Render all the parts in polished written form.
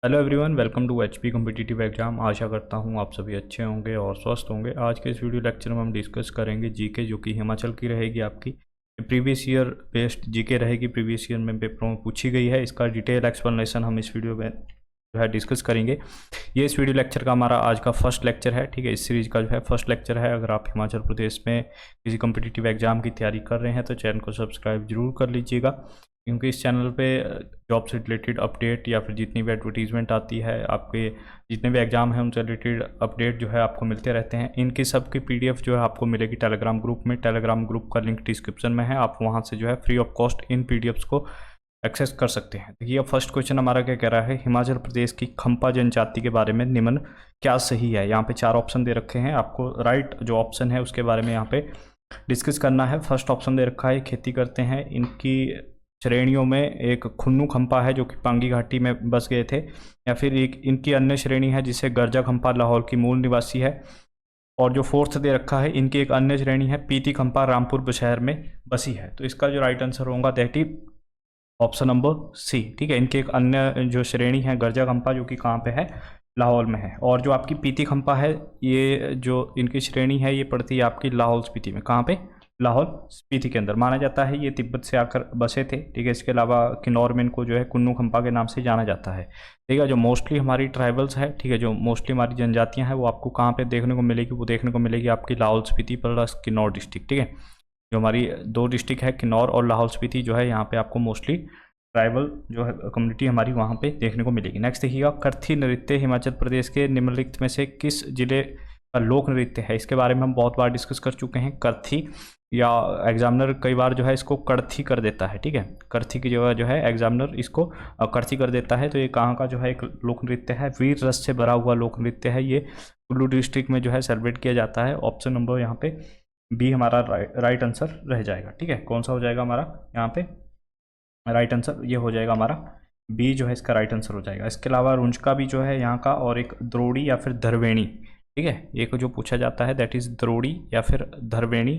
Hello everyone, welcome to HP competitive exam. आशा करता हूँ आप सभी अच्छे होंगे और स्वस्थ होंगे। आज के इस वीडियो लेक्चर में हम डिस्कस करेंगे जीके, जो कि हिमाचल की रहेगी। आपकी प्रीवियस ईयर बेस्ड जीके रहेगी, प्रीवियस ईयर में पेपरों में पूछी गई है। इसका डिटेल एक्सप्लेनेशन हम इस वीडियो में जो है डिस्कस करेंगे। ये इस वीडियो लेक्चर का हमारा आज का फर्स्ट लेक्चर है, ठीक है। इस सीरीज़ का जो है फर्स्ट लेक्चर है। अगर आप हिमाचल प्रदेश में किसी कॉम्पिटिटिव एग्जाम की तैयारी कर रहे हैं तो चैनल को सब्सक्राइब जरूर कर लीजिएगा, क्योंकि इस चैनल पे जॉब से रिलेटेड अपडेट या फिर जितनी भी एडवर्टीजमेंट आती है, आपके जितने भी एग्जाम हैं उनसे रिलेटेड अपडेट जो है आपको मिलते रहते हैं। इनकी सब की पीडीएफ जो है आपको मिलेगी टेलीग्राम ग्रुप में। टेलीग्राम ग्रुप का लिंक डिस्क्रिप्शन में है, आप वहाँ से जो है free of cost in PDFs को एक्सेस कर सकते हैं। देखिए, अब फर्स्ट क्वेश्चन हमारा क्या कह रहा है, हिमाचल प्रदेश की खम्पा जनजाति के बारे में निम्न क्या सही है। यहाँ पे 4 ऑप्शन दे रखे हैं, आपको राइट जो ऑप्शन है उसके बारे में यहाँ पे डिस्कस करना है। फर्स्ट ऑप्शन दे रखा है खेती करते हैं। इनकी श्रेणियों में एक खुन्नू खम्पा है जो कि पांगी घाटी में बस गए थे, या फिर एक इनकी अन्य श्रेणी है जिसे गर्जा खम्पा लाहौल की मूल निवासी है। और जो फोर्थ दे रखा है, इनकी एक अन्य श्रेणी है पीती खम्पा रामपुर बुशहर में बसी है। तो इसका जो राइट आंसर होगा that is option number C, ठीक है। इनकी एक अन्य जो श्रेणी है गर्जा खम्पा, जो कि कहाँ पे है, लाहौल में है। और जो आपकी पीती खम्पा है, ये जो इनकी श्रेणी है ये पड़ती है आपकी लाहौल स्पीति में। कहाँ पे, लाहौल स्पीति के अंदर। माना जाता है ये तिब्बत से आकर बसे थे, ठीक है। इसके अलावा किन्नौर में इनको जो है कुन्नू खम्पा के नाम से जाना जाता है, ठीक है। जो मोस्टली हमारी ट्राइबल्स है, ठीक है, जो मोस्टली हमारी जनजातियां हैं वो आपको कहाँ पे देखने को मिलेगी, वो देखने को मिलेगी आपकी लाहौल स्पीति प्लस किन्नौर डिस्ट्रिक्ट, ठीक है। जो हमारी 2 डिस्ट्रिक्ट है किन्नौर और लाहौल स्पीति, जो है यहाँ पे आपको मोस्टली ट्राइबल जो है कम्युनिटी हमारी वहाँ पे देखने को मिलेगी। नेक्स्ट देखिएगा, कर्थी नृत्य हिमाचल प्रदेश के निम्नलिखित में से किस जिले का लोक नृत्य है। इसके बारे में हम बहुत बार डिस्कस कर चुके हैं। कर्थी, या एग्जामिनर कई बार जो है इसको कर्थी कर देता है, ठीक है। कर्थी की जगह जो है एग्जामिनर इसको कर्थी कर देता है। तो ये कहाँ का जो है एक लोक नृत्य है, वीर रस से भरा हुआ लोक नृत्य है। ये कुल्लू डिस्ट्रिक्ट में जो है सेलिब्रेट किया जाता है। ऑप्शन नंबर यहाँ पे बी हमारा राइट आंसर रह जाएगा, ठीक है। कौन सा हो जाएगा हमारा यहाँ पे राइट आंसर, ये हो जाएगा हमारा बी जो है इसका राइट आंसर हो जाएगा। इसके अलावा रुंचका भी जो है यहाँ का, और एक द्रोड़ी या फिर धरवेणी, ठीक है। एक जो पूछा जाता है दैट इज द्रोड़ी या फिर धरवेणी,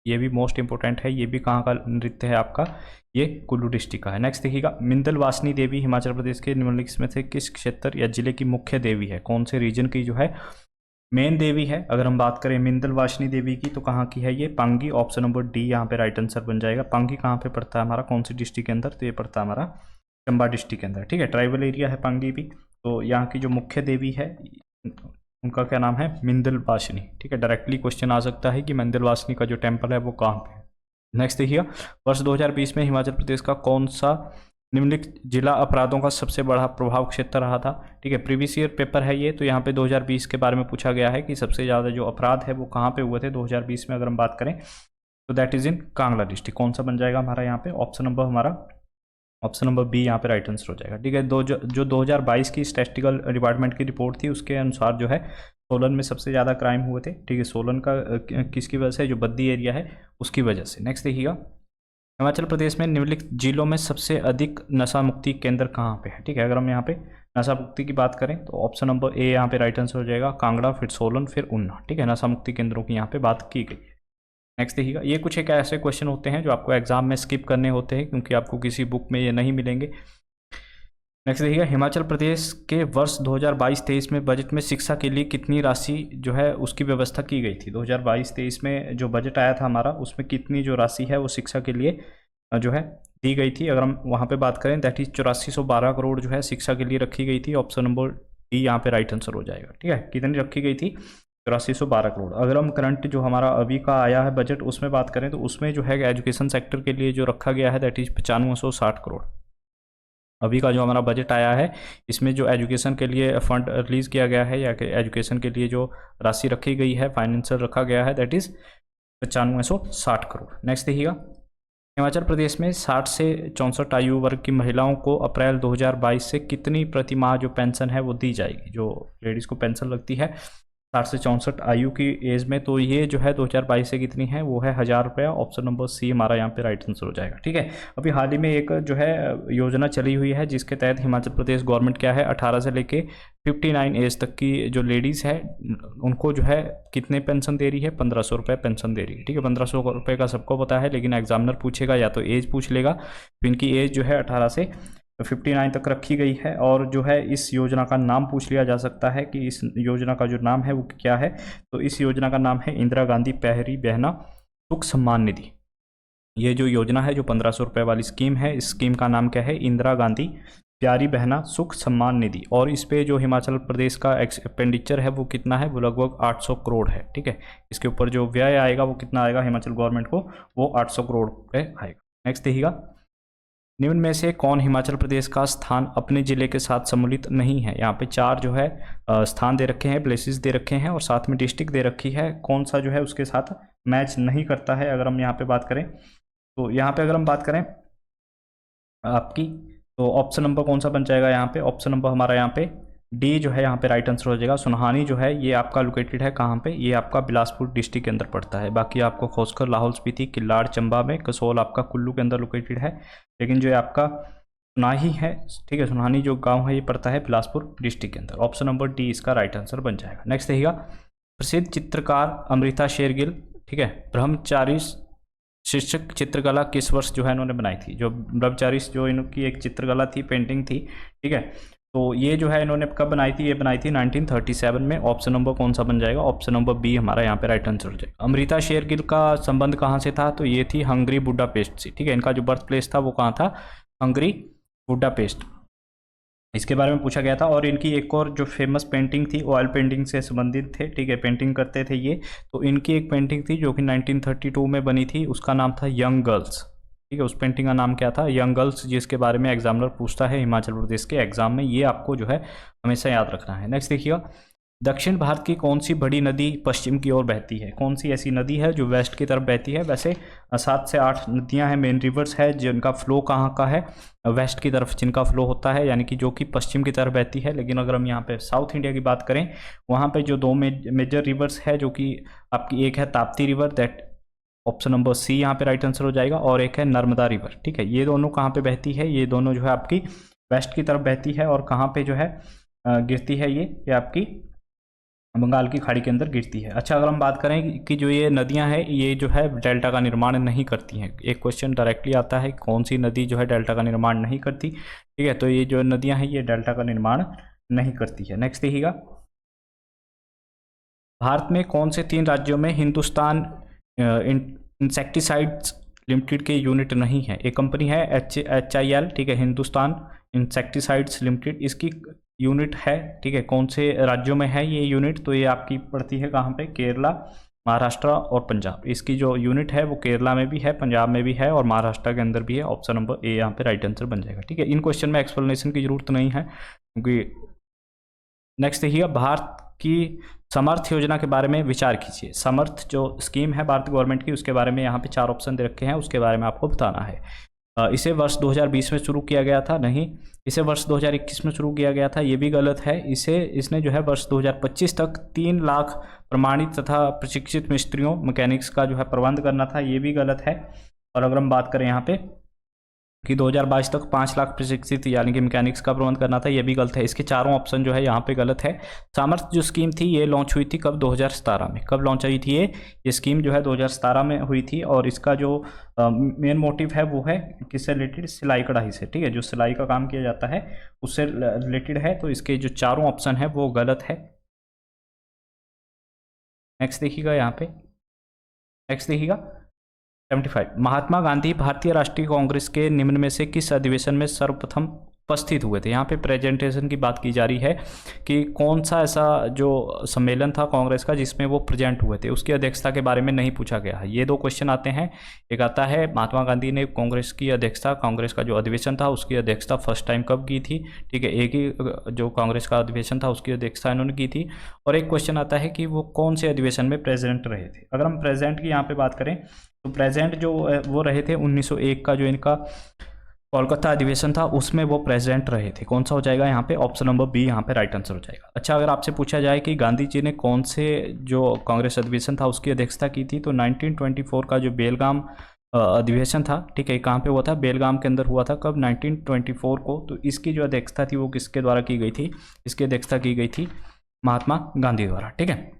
ये भी मोस्ट इंपॉर्टेंट है। ये भी कहाँ का नृत्य है आपका, ये कुल्लू डिस्ट्रिक्ट का है। नेक्स्ट देखिएगा, मिंदल वासनी देवी हिमाचल प्रदेश के निम्नलिखित में से किस क्षेत्र या जिले की मुख्य देवी है। कौन से रीजन की जो है मेन देवी है। अगर हम बात करें मिंदल वासनी देवी की, तो कहाँ की है ये, पांगी। ऑप्शन नंबर डी यहाँ पे राइट आंसर बन जाएगा। पांगी कहाँ पे पड़ता है हमारा, कौन सी डिस्ट्रिक्ट के अंदर, तो ये पड़ता है हमारा चंबा डिस्ट्रिक्ट के अंदर, ठीक है। ट्राइबल एरिया है पांगी भी। तो यहाँ की जो मुख्य देवी है उनका क्या नाम है, मिंदल वासनी, ठीक है। डायरेक्टली क्वेश्चन आ सकता है कि मिंदल वासनी का जो टेम्पल है वो कहाँ पे है। नेक्स्ट देखिए, वर्ष 2020 में हिमाचल प्रदेश का कौन सा निम्नलिखित जिला अपराधों का सबसे बड़ा प्रभाव क्षेत्र रहा था, ठीक है। प्रीवियस ईयर पेपर है ये, तो यहाँ पे 2020 के बारे में पूछा गया है कि सबसे ज़्यादा जो अपराध है वो कहाँ पे हुए थे 2020 में। अगर हम बात करें तो that is in Kangra district. कौन सा बन जाएगा हमारा यहाँ पे, ऑप्शन नंबर हमारा ऑप्शन नंबर बी यहाँ पे राइट आंसर हो जाएगा, ठीक है। जो 2022 की स्टैटिस्टिकल डिपार्टमेंट की रिपोर्ट थी उसके अनुसार जो है सोलन में सबसे ज़्यादा क्राइम हुए थे, ठीक है। सोलन का किसकी वजह से, जो बद्दी एरिया है उसकी वजह से। नेक्स्ट देखिएगा, हिमाचल प्रदेश में निम्नलिखित जिलों में सबसे अधिक नशा मुक्ति केंद्र कहाँ पे है, ठीक है। अगर हम यहाँ पे नशा मुक्ति की बात करें तो ऑप्शन नंबर ए यहाँ पे राइट आंसर हो जाएगा, कांगड़ा, फिर सोलन, फिर ऊना, ठीक है। नशा मुक्ति केंद्रों की यहाँ पे बात की गई है। नेक्स्ट देखिएगा, ये कुछ एक ऐसे क्वेश्चन होते हैं जो आपको एग्जाम में स्किप करने होते हैं, क्योंकि आपको किसी बुक में ये नहीं मिलेंगे। नेक्स्ट देखिएगा, हिमाचल प्रदेश के वर्ष 2022-23 में बजट में शिक्षा के लिए कितनी राशि जो है उसकी व्यवस्था की गई थी। 2022-23 में जो बजट आया था हमारा, उसमें कितनी जो राशि है वो शिक्षा के लिए जो है दी गई थी। अगर हम वहाँ पे बात करें दैट इज 8412 करोड़ जो है शिक्षा के लिए रखी गई थी। ऑप्शन नंबर डी यहाँ पे राइट आंसर हो जाएगा, ठीक है। कितनी रखी गई थी, 8412 करोड़। अगर हम करंट जो हमारा अभी का आया है बजट उसमें बात करें तो उसमें जो है एजुकेशन सेक्टर के लिए जो रखा गया है दैट इज 9560 करोड़। अभी का जो हमारा बजट आया है इसमें जो एजुकेशन के लिए फंड रिलीज किया गया है, या कि एजुकेशन के लिए जो राशि रखी गई है, फाइनेंशियल रखा गया है दैट इज 9560 करोड़। नेक्स्ट देखिएगा, हिमाचल प्रदेश में 60 से 64 आयु वर्ग की महिलाओं को अप्रैल 2022 से कितनी प्रति माह जो पेंशन है वो दी जाएगी। जो लेडीज़ को पेंशन लगती है 60 से 64 आयु की एज में, तो ये जो है 2022 से कितनी है, वो है 1000 रुपया। ऑप्शन नंबर सी हमारा यहाँ पे राइट आंसर हो जाएगा, ठीक है। अभी हाल ही में एक जो है योजना चली हुई है जिसके तहत हिमाचल प्रदेश गवर्नमेंट क्या है 18 से लेके 59 एज तक की जो लेडीज़ है उनको जो है कितने पेंशन दे रही है, 1500 रुपये पेंशन दे रही है, ठीक है। 1500 रुपये का सबको पता है, लेकिन एग्जामिनर पूछेगा या तो एज पूछ लेगा, तो इनकी एज जो है 18 से 59 तक रखी गई है। और जो है इस योजना का नाम पूछ लिया जा सकता है कि इस योजना का जो नाम है वो क्या है। तो इस योजना का नाम है इंदिरा गांधी प्यारी बहना सुख सम्मान निधि। ये जो योजना है, जो 1500 रुपये वाली स्कीम है, इस स्कीम का नाम क्या है? इंदिरा गांधी प्यारी बहना सुख सम्मान निधि। और इस पे जो हिमाचल प्रदेश का एक्सपेंडिचर है वो कितना है? वो लगभग 800 करोड़ है। ठीक है, इसके ऊपर जो व्यय आएगा वो कितना आएगा हिमाचल गवर्नमेंट को? वो 800 करोड़ रुपये आएगा। नेक्स्ट देखिएगा, निम्न में से कौन हिमाचल प्रदेश का स्थान अपने जिले के साथ सम्मिलित नहीं है? यहाँ पे 4 जो है स्थान दे रखे हैं, प्लेसेस दे रखे हैं और साथ में डिस्ट्रिक्ट दे रखी है। कौन सा जो है उसके साथ मैच नहीं करता है? अगर हम यहाँ पे बात करें तो यहाँ पे अगर हम बात करें आपकी, तो ऑप्शन नंबर कौन सा बन जाएगा यहाँ पे? ऑप्शन नंबर हमारा यहाँ पे डी जो है यहाँ पे राइट आंसर हो जाएगा। सुनहानी जो है ये आपका लोकेटेड है कहाँ पे? ये आपका बिलासपुर डिस्ट्रिक्ट के अंदर पड़ता है। बाकी आपको खोसकर लाहौल स्पीति, किल्लाड़ चंबा में, कसोल आपका कुल्लू के अंदर लोकेटेड है। लेकिन जो आपका सुनाही है, ठीक है, सुनहानी जो गाँव है ये पड़ता है बिलासपुर डिस्ट्रिक्ट के अंदर। ऑप्शन नंबर डी इसका राइट आंसर बन जाएगा। नेक्स्ट देखिएगा, प्रसिद्ध चित्रकार अमृता शेरगिल, ठीक है, ब्रह्मचारी शीर्षक चित्रकला किस वर्ष जो है इन्होंने बनाई थी? जो ब्रह्मचारी जो इनकी एक चित्रकला थी, पेंटिंग थी, ठीक है, तो ये जो है इन्होंने कब बनाई थी? ये बनाई थी 1937 में। ऑप्शन नंबर कौन सा बन जाएगा? ऑप्शन नंबर बी हमारा यहाँ पे राइट आंसर हो जाएगा। अमृता शेरगिल का संबंध कहाँ से था? तो ये थी हंगरी बुडापेस्ट से। ठीक है, इनका जो बर्थ प्लेस था वो कहाँ था? Hungary Budapest. इसके बारे में पूछा गया था। और इनकी एक और जो फेमस पेंटिंग थी ऑयल पेंटिंग से संबंधित थे। ठीक है, पेंटिंग करते थे ये। तो इनकी एक पेंटिंग थी जो कि 1932 में बनी थी, उसका नाम था यंग गर्ल्स। ठीक है, उस पेंटिंग का नाम क्या था? यंग गर्ल्स, जिसके बारे में एग्जामिनर पूछता है हिमाचल प्रदेश के एग्जाम में। ये आपको जो है हमेशा याद रखना है। नेक्स्ट देखिएगा, दक्षिण भारत की कौन सी बड़ी नदी पश्चिम की ओर बहती है? कौन सी ऐसी नदी है जो वेस्ट की तरफ बहती है? वैसे 7 से 8 नदियां हैं, मेन रिवर्स है, जिनका फ्लो कहाँ का है? वेस्ट की तरफ जिनका फ्लो होता है, यानी कि जो कि पश्चिम की तरफ बहती है। लेकिन अगर हम यहाँ पे साउथ इंडिया की बात करें, वहाँ पे जो 2 मेजर रिवर्स है, जो कि आपकी एक है Tapti river, that option number C यहाँ पे राइट आंसर हो जाएगा, और एक है नर्मदा रिवर। ठीक है, ये दोनों कहाँ पे बहती है? ये दोनों जो है आपकी वेस्ट की तरफ बहती है। और कहाँ पे जो है गिरती है? ये आपकी बंगाल की खाड़ी के अंदर गिरती है। अच्छा, अगर हम बात करें कि जो ये नदियां हैं ये जो है डेल्टा का निर्माण नहीं करती हैं, एक क्वेश्चन डायरेक्टली आता है कौन सी नदी जो है डेल्टा का निर्माण नहीं करती। ठीक है, तो ये जो नदियां हैं ये डेल्टा का निर्माण नहीं करती है। नेक्स्ट देखिएगा, भारत में कौन से 3 राज्यों में हिंदुस्तान इंसेक्टिसाइड्स लिमिटेड के यूनिट नहीं है? एक कंपनी है HIL, ठीक है, हिंदुस्तान इंसेक्टिसाइड्स लिमिटेड, इसकी यूनिट है। ठीक है, कौन से राज्यों में है ये यूनिट? तो ये आपकी पड़ती है कहाँ पे? केरला, महाराष्ट्र और पंजाब। इसकी जो यूनिट है वो केरला में भी है, पंजाब में भी है और महाराष्ट्र के अंदर भी है। ऑप्शन नंबर ए यहाँ पे राइट आंसर बन जाएगा। ठीक है, इन क्वेश्चन में एक्सप्लेनेशन की जरूरत नहीं है क्योंकि नेक्स्ट देखिएगा, भारत की समर्थ योजना के बारे में विचार कीजिए। समर्थ जो स्कीम है भारत गवर्नमेंट की, उसके बारे में यहाँ पे 4 ऑप्शन दे रखे हैं, उसके बारे में आपको बताना है। इसे वर्ष 2020 में शुरू किया गया था, नहीं, इसे वर्ष 2021 में शुरू किया गया था, ये भी गलत है। इसने जो है वर्ष 2025 तक 3 लाख प्रमाणित तथा प्रशिक्षित मिस्त्रियों, मैकेनिक्स का जो है प्रबंध करना था, ये भी गलत है। और अगर हम बात करें यहाँ पे कि 2022 तक 5 लाख प्रशिक्षित यानी कि मैकेनिक्स का प्रबंध करना था, ये भी गलत है। इसके चारों ऑप्शन जो है यहाँ पे गलत है। सामर्थ्य जो स्कीम थी ये लॉन्च हुई थी कब? 2017 में। कब लॉन्च हुई थी ये स्कीम जो है 2017 में हुई थी। और इसका जो मेन मोटिव है वो है किससे रिलेटेड? सिलाई कढ़ाई से। ठीक है, जो सिलाई का काम किया जाता है उससे रिलेटेड है। तो इसके जो चारों ऑप्शन है वो गलत है। नेक्स्ट देखिएगा यहाँ पे, नेक्स्ट देखिएगा 75, महात्मा गांधी भारतीय राष्ट्रीय कांग्रेस के निम्न में से किस अधिवेशन में सर्वप्रथम उपस्थित हुए थे? यहाँ पे प्रेजेंटेशन की बात की जा रही है कि कौन सा ऐसा जो सम्मेलन था कांग्रेस का जिसमें वो प्रेजेंट हुए थे, उसकी अध्यक्षता के बारे में नहीं पूछा गया है। ये 2 क्वेश्चन आते हैं। एक आता है महात्मा गांधी ने कांग्रेस की अध्यक्षता, कांग्रेस का जो अधिवेशन था उसकी अध्यक्षता फर्स्ट टाइम कब की थी? ठीक है, एक ही जो कांग्रेस का अधिवेशन था उसकी अध्यक्षता इन्होंने की थी। और एक क्वेश्चन आता है कि वो कौन से अधिवेशन में प्रेजेंट रहे थे। अगर हम प्रेजेंट की यहाँ पे बात करें तो प्रेजेंट जो वो रहे थे 1901 का जो इनका कोलकाता अधिवेशन था उसमें वो प्रेसिडेंट रहे थे। कौन सा हो जाएगा यहाँ पे? ऑप्शन नंबर बी यहाँ पे राइट आंसर हो जाएगा। अच्छा, अगर आपसे पूछा जाए कि गांधी जी ने कौन से जो कांग्रेस अधिवेशन था उसकी अध्यक्षता की थी, तो 1924 का जो बेलगाम अधिवेशन था, ठीक है, कहाँ पे हुआ था? बेलगाम के अंदर हुआ था। कब? 1924 को। तो इसकी जो अध्यक्षता थी वो किसके द्वारा की गई थी? इसकी अध्यक्षता की गई थी महात्मा गांधी द्वारा। ठीक है,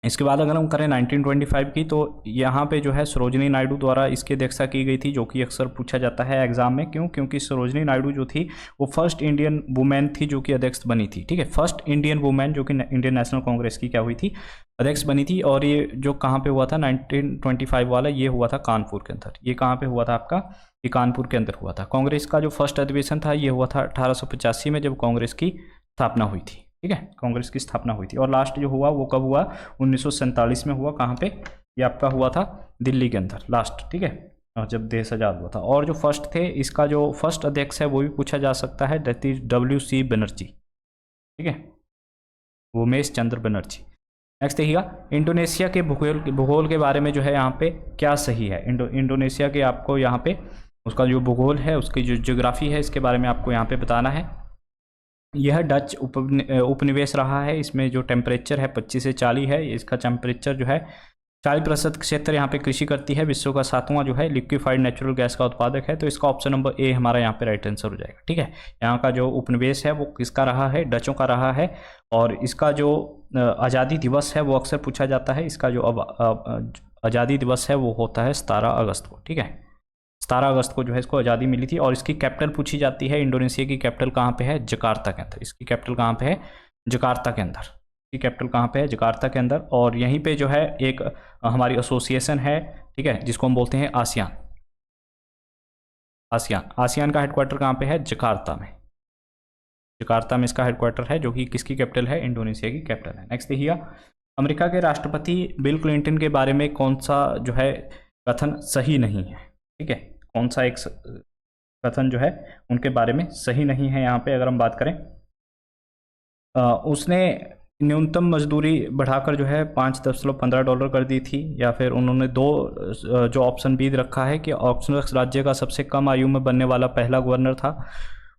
इसके बाद अगर हम करें 1925 की, तो यहाँ पे जो है सरोजिनी नायडू द्वारा इसकी अध्यक्षता की गई थी, जो कि अक्सर पूछा जाता है एग्जाम में। क्यों? क्योंकि सरोजिनी नायडू जो थी वो फर्स्ट इंडियन वुमेन थी जो कि अध्यक्ष बनी थी। ठीक है, फर्स्ट इंडियन वुमेन जो कि इंडियन नेशनल कांग्रेस की क्या हुई थी, अध्यक्ष बनी थी। और ये जो कहाँ पे हुआ था 1925 वाला, ये हुआ था कानपुर के अंदर। ये कहाँ पे हुआ था आपका, ये कानपुर के अंदर हुआ था। कांग्रेस का जो फर्स्ट अधिवेशन था ये हुआ था 1885 में, जब कांग्रेस की स्थापना हुई थी। ठीक है, कांग्रेस की स्थापना हुई थी। और लास्ट जो हुआ वो कब हुआ, 1947 में हुआ। कहाँ पे, ये आपका हुआ था दिल्ली के अंदर लास्ट। ठीक है, और जब देश आज़ाद हुआ था। और जो फर्स्ट थे, इसका जो फर्स्ट अध्यक्ष है वो भी पूछा जा सकता है, दैट इज WC बनर्जी। ठीक है, उमेश चंद्र बनर्जी। नेक्स्ट देखिएगा, इंडोनेशिया के भूगोल के बारे में जो है यहाँ पे क्या सही है। इंडोनेशिया के आपको यहाँ पे उसका जो भूगोल है, उसकी जो ज्योग्राफी है, इसके बारे में आपको यहाँ पे बताना है। यह डच उपनिवेश रहा है। इसमें जो टेम्परेचर है 25 से 40 है। इसका टेम्परेचर जो है 40% क्षेत्र यहाँ पे कृषि करती है। विश्व का 7वां जो है लिक्विफाइड नेचुरल गैस का उत्पादक है। तो इसका ऑप्शन नंबर ए हमारा यहाँ पे राइट आंसर हो जाएगा। ठीक है, यहाँ का जो उपनिवेश है वो किसका रहा है, डचों का रहा है। और इसका जो आज़ादी दिवस है वो अक्सर पूछा जाता है। इसका जो अब आज़ादी दिवस है वो होता है 17 अगस्त को। ठीक है, 17 अगस्त को जो है इसको आज़ादी मिली थी। और इसकी कैपिटल पूछी जाती है, इंडोनेशिया की कैपिटल कहाँ पे है, जकार्ता के अंदर। इसकी कैपिटल कहाँ पे है, जकार्ता के अंदर। इसकी कैपिटल कहाँ पे है, जकार्ता के अंदर। और यहीं पे जो है एक हमारी एसोसिएशन है, ठीक है, जिसको हम बोलते हैं आसियान। आसियान का हेडक्वार्टर कहाँ पे है, जकार्ता में। जकार्ता में इसका हेडक्वार्टर है, जो कि किसकी कैपिटल है, इंडोनेशिया की कैपिटल है। नेक्स्ट देखिए, अमेरिका के राष्ट्रपति बिल क्लिंटन के बारे में कौन सा जो है कथन सही नहीं है। ठीक है, कौन सा एक कथन जो है उनके बारे में सही नहीं है। यहाँ पे अगर हम बात करें, उसने न्यूनतम मजदूरी बढ़ाकर जो है $5.15 कर दी थी। या फिर उन्होंने दो जो ऑप्शन बी रखा है कि ऑक्सनक्स राज्य का सबसे कम आयु में बनने वाला पहला गवर्नर था।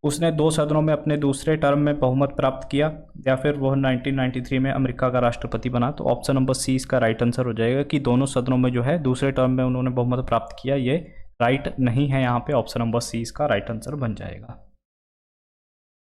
उसने 2 सदनों में अपने दूसरे टर्म में बहुमत प्राप्त किया। या फिर वह 1993 में अमेरिका का राष्ट्रपति बना। तो ऑप्शन नंबर सी इसका राइट आंसर हो जाएगा कि दोनों सदनों में जो है दूसरे टर्म में उन्होंने बहुमत प्राप्त किया। ये राइट नहीं है, यहाँ पे ऑप्शन नंबर सी इसका राइट आंसर बन जाएगा।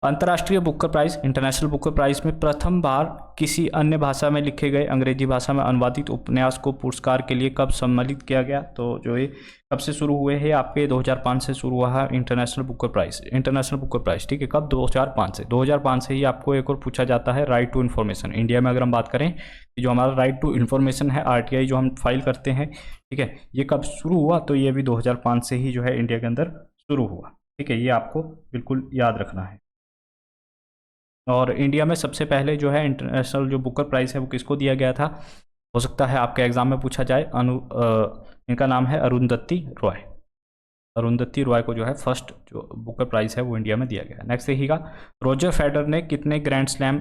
अंतर्राष्ट्रीय Booker prize, international Booker prize में प्रथम बार किसी अन्य भाषा में लिखे गए अंग्रेजी भाषा में अनुवादित उपन्यास को पुरस्कार के लिए कब सम्मानित किया गया। तो जो ये कब से शुरू हुए हैं आपके, 2005 से शुरू हुआ है international Booker prize. International Booker prize, ठीक है, कब, 2005 से ही आपको एक और पूछा जाता है राइट टू इन्फॉर्मेशन। इंडिया में अगर हम बात करें, जो हमारा राइट टू इन्फॉर्मेशन है, RTI जो हम फाइल करते हैं, ठीक है, ये कब शुरू हुआ, तो ये भी 2005 से ही जो है इंडिया के अंदर शुरू हुआ। ठीक है, ये आपको बिल्कुल याद रखना है। और इंडिया में सबसे पहले जो है इंटरनेशनल जो बुकर प्राइज़ है वो किसको दिया गया था, हो सकता है आपके एग्जाम में पूछा जाए। इनका नाम है अरुंधति रॉय। अरुंधति रॉय को जो है फर्स्ट जो बुकर प्राइज़ है वो इंडिया में दिया गया। नेक्स्ट देखिएगा, रोजर फेडरर ने कितने ग्रैंड स्लैम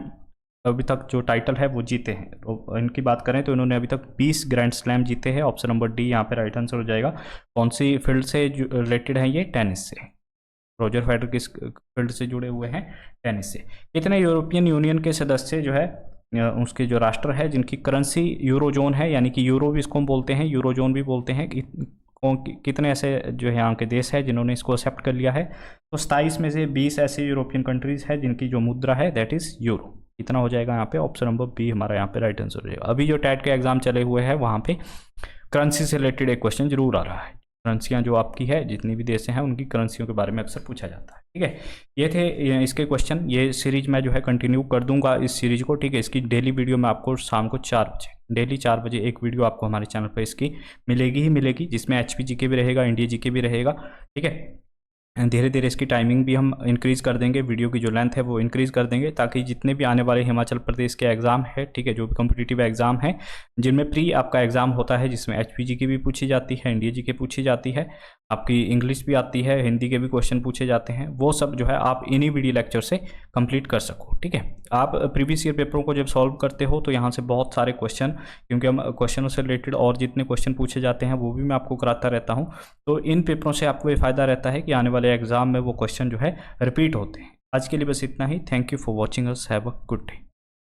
अभी तक जो टाइटल है वो जीते हैं। तो इनकी बात करें तो इन्होंने अभी तक 20 ग्रैंड स्लैम जीते हैं। ऑप्शन नंबर डी यहाँ पे राइट आंसर हो जाएगा। कौन सी फील्ड से रिलेटेड है ये, टेनिस से। रोजर फेडरर किस फील्ड से जुड़े हुए हैं, टेनिस से। कितने यूरोपियन यूनियन के सदस्य जो है उसके जो राष्ट्र है जिनकी करेंसी यूरोजोन है, यानी कि यूरो भी इसको हम बोलते हैं, यूरोजोन भी बोलते हैं, कितने ऐसे जो है यहाँ के देश है जिन्होंने इसको एक्सेप्ट कर लिया है। तो 27 में से 20 ऐसे यूरोपियन कंट्रीज है जिनकी जो मुद्रा है दैट इज़ यूरो। कितना हो जाएगा यहाँ पे, ऑप्शन नंबर बी हमारा यहाँ पे राइट आंसर हो जाएगा। अभी जो टैट के एग्जाम चले हुए हैं वहाँ पे करेंसी से रिलेटेड एक क्वेश्चन जरूर आ रहा है। करेंसियाँ जो आपकी है, जितनी भी देश हैं उनकी करेंसियों के बारे में अक्सर पूछा जाता है। ठीक है, ये थे इसके क्वेश्चन। ये सीरीज मैं जो है कंटिन्यू कर दूंगा इस सीरीज को। ठीक है, इसकी डेली वीडियो में आपको शाम को 4 बजे, डेली 4 बजे एक वीडियो आपको हमारे चैनल पर इसकी मिलेगी ही मिलेगी, जिसमें HP GK भी रहेगा, इंडिया GK भी रहेगा। ठीक है, धीरे धीरे इसकी टाइमिंग भी हम इंक्रीज़ कर देंगे, वीडियो की जो लेंथ है वो इंक्रीज़ कर देंगे, ताकि जितने भी आने वाले हिमाचल प्रदेश के एग्ज़ाम है, ठीक है, जो भी कॉम्पिटिटिव एग्ज़ाम है जिनमें प्री आपका एग्ज़ाम होता है, जिसमें HP GK भी पूछी जाती है, इंडिया GK पूछी जाती है, आपकी इंग्लिश भी आती है, हिंदी के भी क्वेश्चन पूछे जाते हैं, वो सब जो है आप इन्हीं वीडियो लेक्चर से कंप्लीट कर सको। ठीक है, आप प्रीवियस ईयर पेपरों को जब सॉल्व करते हो तो यहाँ से बहुत सारे क्वेश्चन, क्योंकि हम क्वेश्चनों से रिलेटेड और जितने क्वेश्चन पूछे जाते हैं वो भी मैं आपको कराता रहता हूँ। तो इन पेपरों से आपको ये फ़ायदा रहता है कि आने वाले एग्जाम में वो क्वेश्चन जो है रिपीट होते हैं। आज के लिए बस इतना ही। Thank you for watching us. Have a good day.